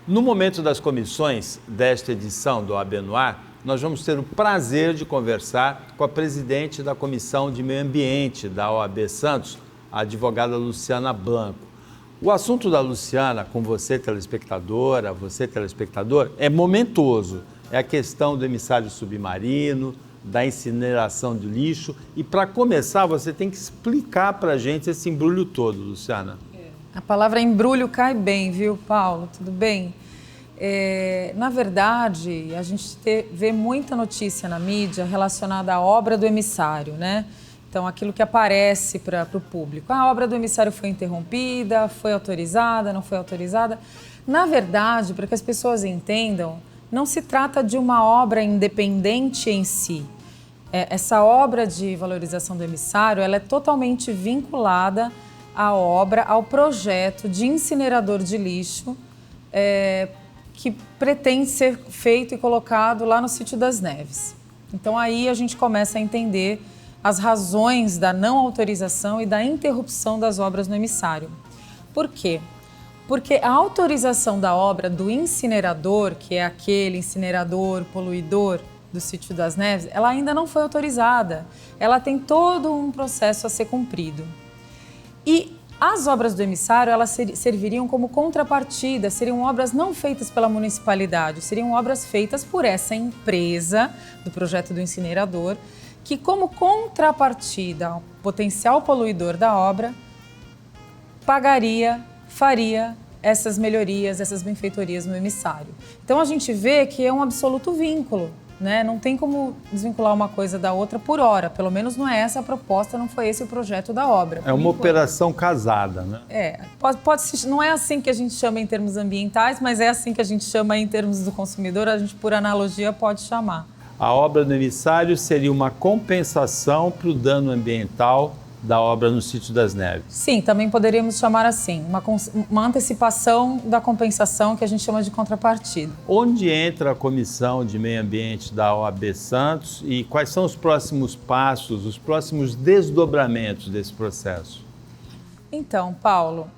No momento das comissões desta edição do OAB no Ar, nós vamos ter o prazer de conversar com a presidente da Comissão de Meio Ambiente da OAB Santos, a advogada Luciana Blanco. O assunto da Luciana, com você telespectadora, você telespectador, é momentoso. É a questão do emissário submarino, da incineração de lixo. E para começar, você tem que explicar para a gente esse embrulho todo, Luciana. A palavra embrulho cai bem, viu, Paulo? Tudo bem? Na verdade, a gente vê muita notícia na mídia relacionada à obra do emissário, né? Então, aquilo que aparece para o público. A obra do emissário foi interrompida, foi autorizada, não foi autorizada. Na verdade, para que as pessoas entendam, não se trata de uma obra independente em si. Essa obra de valorização do emissário, ela é totalmente vinculada à obra, ao projeto de incinerador de lixo que pretende ser feito e colocado lá no Sítio das Neves. Então aí a gente começa a entender as razões da não autorização e da interrupção das obras no emissário. Por quê? Porque a autorização da obra do incinerador, que é aquele incinerador poluidor do Sítio das Neves, ela ainda não foi autorizada. Ela tem todo um processo a ser cumprido. E as obras do emissário, elas serviriam como contrapartida, seriam obras não feitas pela municipalidade, seriam obras feitas por essa empresa do projeto do incinerador, que como contrapartida ao potencial poluidor da obra, faria essas melhorias, essas benfeitorias no emissário. Então a gente vê que é um absoluto vínculo, né? Não tem como desvincular uma coisa da outra por hora, pelo menos não é essa a proposta, não foi esse o projeto da obra. É uma operação casada, né? Não é assim que a gente chama em termos ambientais, mas é assim que a gente chama em termos do consumidor, a gente por analogia pode chamar. A obra do emissário seria uma compensação para o dano ambiental da obra no Sítio das Neves. Sim, também poderíamos chamar assim, uma antecipação da compensação que a gente chama de contrapartida. Onde entra a Comissão de Meio Ambiente da OAB Santos e quais são os próximos passos, os próximos desdobramentos desse processo? Então, Paulo,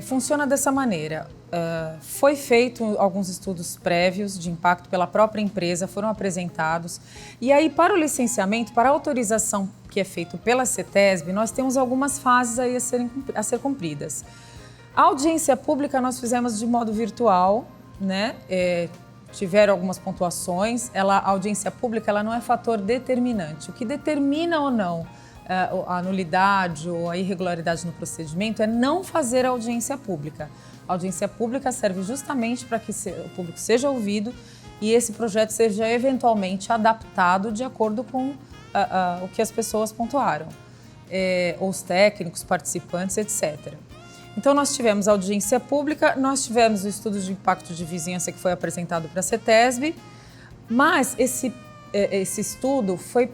funciona dessa maneira. Foi feito alguns estudos prévios de impacto pela própria empresa, foram apresentados. E aí, para o licenciamento, para a autorização que é feito pela CETESB, nós temos algumas fases aí a ser cumpridas. A audiência pública nós fizemos de modo virtual, né? Tiveram algumas pontuações. A audiência pública ela não é fator determinante. O que determina ou não a nulidade ou a irregularidade no procedimento é não fazer a audiência pública. A audiência pública serve justamente para que o público seja ouvido e esse projeto seja eventualmente adaptado de acordo com o que as pessoas pontuaram, os técnicos, participantes, etc. Então, nós tivemos a audiência pública, nós tivemos o estudo de impacto de vizinhança que foi apresentado para a CETESB, mas esse estudo foi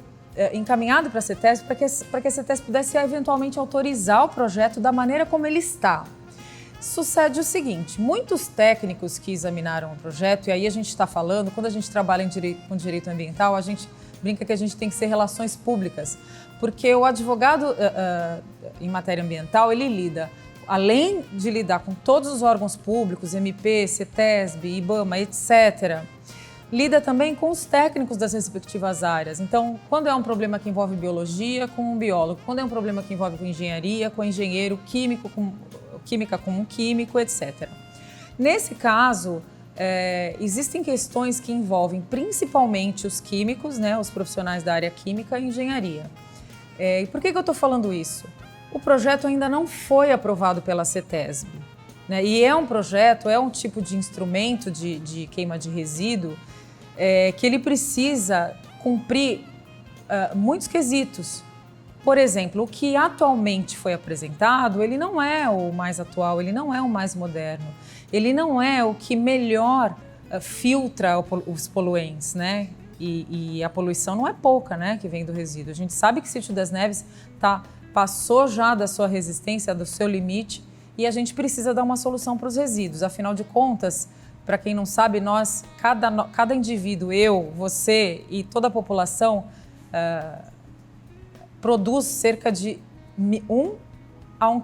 encaminhado para a CETESB para que a CETESB pudesse eventualmente autorizar o projeto da maneira como ele está. Sucede o seguinte, muitos técnicos que examinaram o projeto, e aí a gente está falando, quando a gente trabalha com direito ambiental, a gente brinca que a gente tem que ser relações públicas, porque o advogado em matéria ambiental, ele lida, além de lidar com todos os órgãos públicos, MP, CETESB, IBAMA, etc., lida também com os técnicos das respectivas áreas. Então, quando é um problema que envolve biologia, com um biólogo, quando é um problema que envolve com engenharia, com engenheiro, química com um químico, etc. Nesse caso, existem questões que envolvem principalmente os químicos, né, os profissionais da área química e engenharia. E por que eu estou falando isso? O projeto ainda não foi aprovado pela CETESB, né, e é um projeto, é um tipo de instrumento de queima de resíduo que ele precisa cumprir muitos quesitos. Por exemplo, o que atualmente foi apresentado, ele não é o mais atual, ele não é o mais moderno, ele não é o que melhor filtra os poluentes, né? E a poluição não é pouca, né, que vem do resíduo. A gente sabe que o Sítio das Neves passou já da sua resistência, do seu limite, e a gente precisa dar uma solução para os resíduos. Afinal de contas, para quem não sabe, nós, cada indivíduo, eu, você e toda a população, produz cerca de 1 a 1,2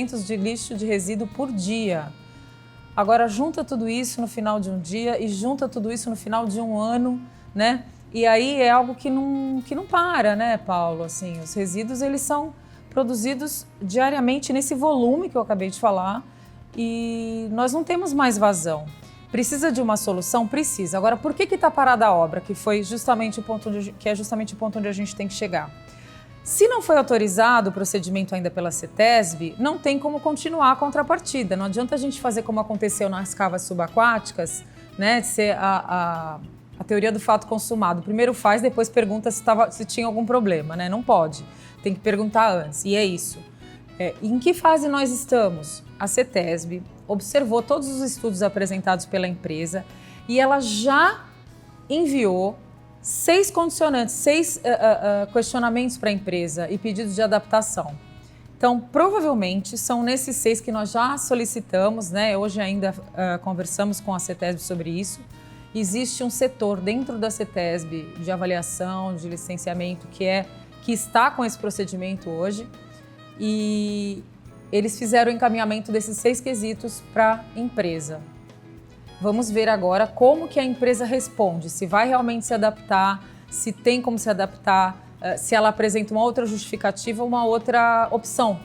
kg de lixo de resíduo por dia. Agora junta tudo isso no final de um dia e junta tudo isso no final de um ano, né? E aí é algo que não para, né, Paulo? Assim, os resíduos, eles são produzidos diariamente nesse volume que eu acabei de falar e nós não temos mais vazão. Precisa de uma solução? Precisa. Agora, por que está parada a obra? Que foi justamente o ponto que é justamente o ponto onde a gente tem que chegar. Se não foi autorizado o procedimento ainda pela CETESB, não tem como continuar a contrapartida. Não adianta a gente fazer como aconteceu nas cavas subaquáticas, né, de ser a teoria do fato consumado. Primeiro faz, depois pergunta se tinha algum problema, né? Não pode. Tem que perguntar antes. E é isso. Em que fase nós estamos? A CETESB observou todos os estudos apresentados pela empresa e ela já enviou 6 condicionantes, 6 questionamentos para a empresa e pedidos de adaptação. Então, provavelmente, são nesses 6 que nós já solicitamos, né? Hoje ainda conversamos com a CETESB sobre isso. Existe um setor dentro da CETESB de avaliação, de licenciamento, que está com esse procedimento hoje e eles fizeram o encaminhamento desses 6 quesitos para a empresa. Vamos ver agora como que a empresa responde, se vai realmente se adaptar, se tem como se adaptar, se ela apresenta uma outra justificativa ou uma outra opção,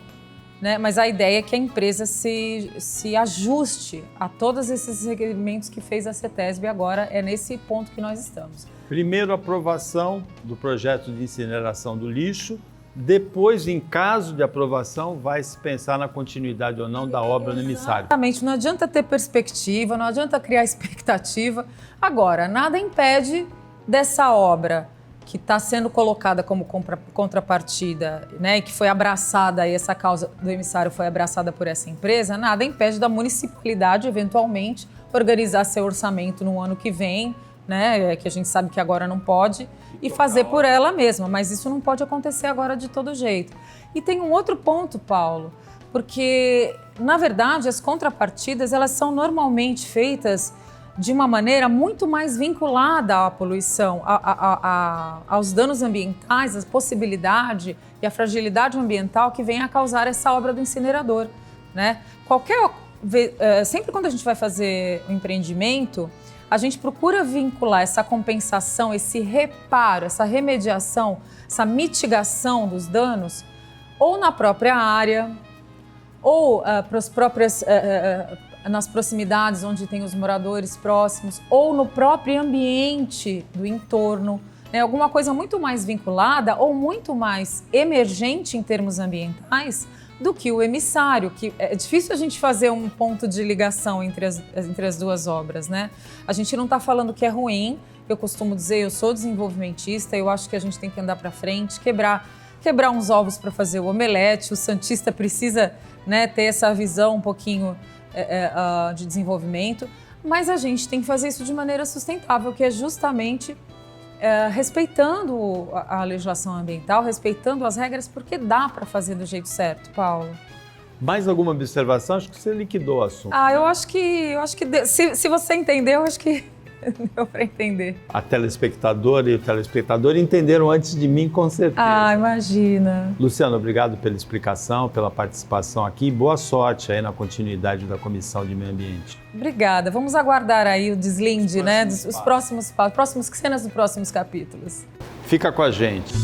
né? Mas a ideia é que a empresa se ajuste a todos esses requerimentos que fez a CETESB agora, é nesse ponto que nós estamos. Primeiro, aprovação do projeto de incineração do lixo. Depois, em caso de aprovação, vai se pensar na continuidade ou não da obra no emissário. Exatamente, não adianta ter perspectiva, não adianta criar expectativa. Agora, nada impede dessa obra que está sendo colocada como contrapartida, né, e que foi abraçada, aí essa causa do emissário foi abraçada por essa empresa, nada impede da municipalidade, eventualmente, organizar seu orçamento no ano que vem, né, que a gente sabe que agora não pode, e fazer por ela mesma, mas isso não pode acontecer agora de todo jeito. E tem um outro ponto, Paulo, porque, na verdade, as contrapartidas, elas são normalmente feitas de uma maneira muito mais vinculada à poluição, aos danos ambientais, à possibilidade e à fragilidade ambiental que vem a causar essa obra do incinerador, né? Sempre quando a gente vai fazer um empreendimento, a gente procura vincular essa compensação, esse reparo, essa remediação, essa mitigação dos danos, ou na própria área, ou nas proximidades onde tem os moradores próximos, ou no próprio ambiente do entorno, né? Alguma coisa muito mais vinculada ou muito mais emergente em termos ambientais do que o emissário, que é difícil a gente fazer um ponto de ligação entre as duas obras, né? A gente não está falando que é ruim, eu costumo dizer, eu sou desenvolvimentista, eu acho que a gente tem que andar para frente, quebrar uns ovos para fazer o omelete, o santista precisa, né, ter essa visão um pouquinho de desenvolvimento, mas a gente tem que fazer isso de maneira sustentável, que é justamente respeitando a legislação ambiental, respeitando as regras, porque dá para fazer do jeito certo, Paulo. Mais alguma observação? Acho que você liquidou o assunto. Eu acho que se você entendeu, acho que deu para entender. A telespectadora e o telespectador entenderam antes de mim, com certeza. Imagina. Luciano, obrigado pela explicação, pela participação aqui. Boa sorte aí na continuidade da Comissão de Meio Ambiente. Obrigada. Vamos aguardar aí o deslinde, né? Os próximos cenas dos próximos capítulos. Fica com a gente.